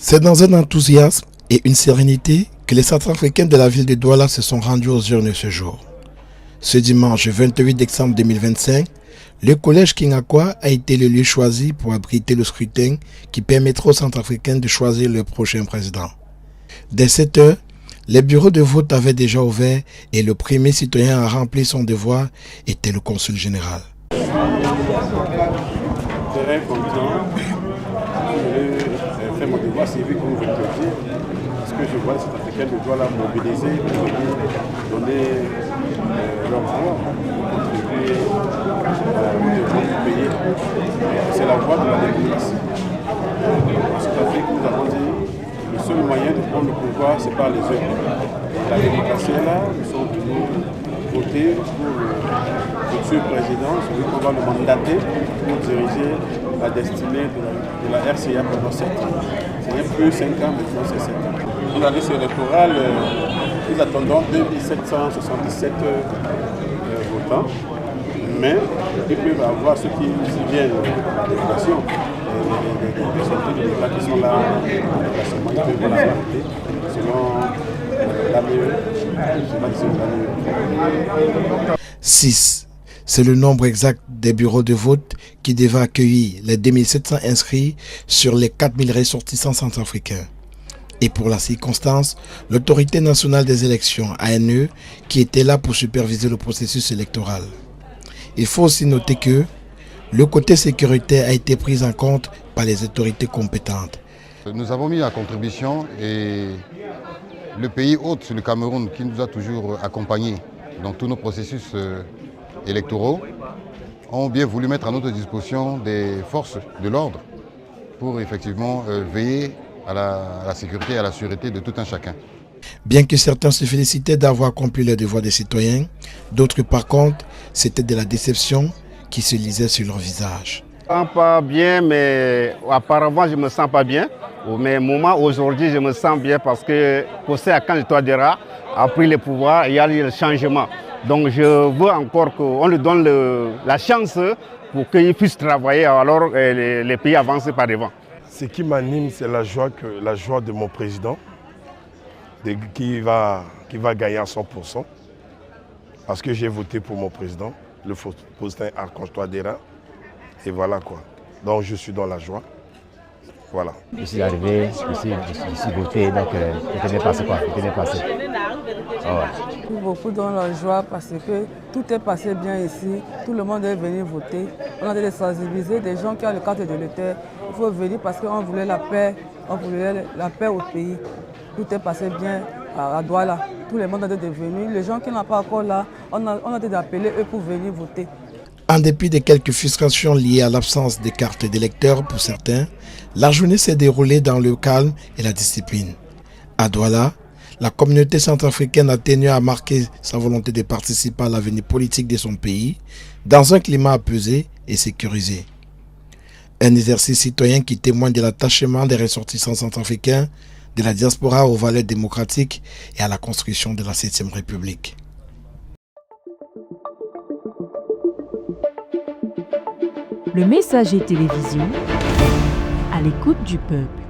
C'est dans un enthousiasme et une sérénité que les Centrafricains de la ville de Douala se sont rendus aux urnes ce jour. Ce dimanche 28 décembre 2025, le collège Kingakwa a été le lieu choisi pour abriter le scrutin qui permettra aux Centrafricains de choisir leur prochain président. Dès 7 heures, les bureaux de vote avaient déjà ouvert et le premier citoyen à remplir son devoir était le consul général. Très content. Je fais mon devoir civique, comme vous le dites. Ce que je vois, c'est Centrafricains de Douala mobiliser pour venir donner leur voix, contribuer au développement du pays. C'est la voie de la démocratie. En Centrafrique, nous avons dit le seul moyen de prendre le pouvoir, c'est par les urnes. La démocratie est là, nous sommes venus voter pour le futur président, celui qu'on va le mandater pour diriger la destinée de la RCA pendant 7 ans. Ce n'est plus 5 ans, maintenant c'est 7 ans. Pour la liste électorale, nous attendons 2777 votants, mais ils peuvent avoir ceux qui viennent de la délégation, les sorties de l'État qui sont là, ils peuvent la voter selon l'année. 6. C'est le nombre exact des bureaux de vote qui devaient accueillir les 2700 inscrits sur les 4000 ressortissants centrafricains. Et pour la circonstance, l'autorité nationale des élections, ANE, qui était là pour superviser le processus électoral. Il faut aussi noter que le côté sécuritaire a été pris en compte par les autorités compétentes. Nous avons mis en contribution et le pays hôte, le Cameroun, qui nous a toujours accompagnés dans tous nos processus électoraux, ont bien voulu mettre à notre disposition des forces de l'ordre pour effectivement veiller à la sécurité et à la sûreté de tout un chacun. Bien que certains se félicitaient d'avoir accompli leur devoir des citoyens, d'autres par contre, c'était de la déception qui se lisait sur leur visage. Je ne me sens pas bien, mais apparemment je ne me sens pas bien. Mais aujourd'hui, je me sens bien parce que José Akan Touadéra a pris le pouvoir et il y a eu le changement. Donc je veux encore qu'on lui donne la chance pour qu'il puisse travailler, alors les pays avancent par devant. Ce qui m'anime, c'est la joie de mon président qui va gagner à 100%. Parce que j'ai voté pour mon président, le Faustin Archange Touadéra. Et voilà quoi. Donc je suis dans la joie. Voilà. Je suis arrivé, je suis voté, donc il était passé quoi, il était passé. Oh ouais. Beaucoup dans la joie parce que tout est passé bien ici, tout le monde est venu voter. On a sensibilisé des gens qui ont le carte de l'électeur. Il faut venir parce qu'on voulait la paix, au pays. Tout est passé bien à Douala. Tout le monde est venu. Les gens qui n'ont pas encore là, on a été appelés eux pour venir voter. En dépit de quelques frustrations liées à l'absence de cartes d'électeurs pour certains, la journée s'est déroulée dans le calme et la discipline. À Douala, la communauté centrafricaine a tenu à marquer sa volonté de participer à l'avenir politique de son pays dans un climat apaisé et sécurisé. Un exercice citoyen qui témoigne de l'attachement des ressortissants centrafricains, de la diaspora aux valeurs démocratiques et à la construction de la 7e République. Le Messager télévision, à l'écoute du peuple.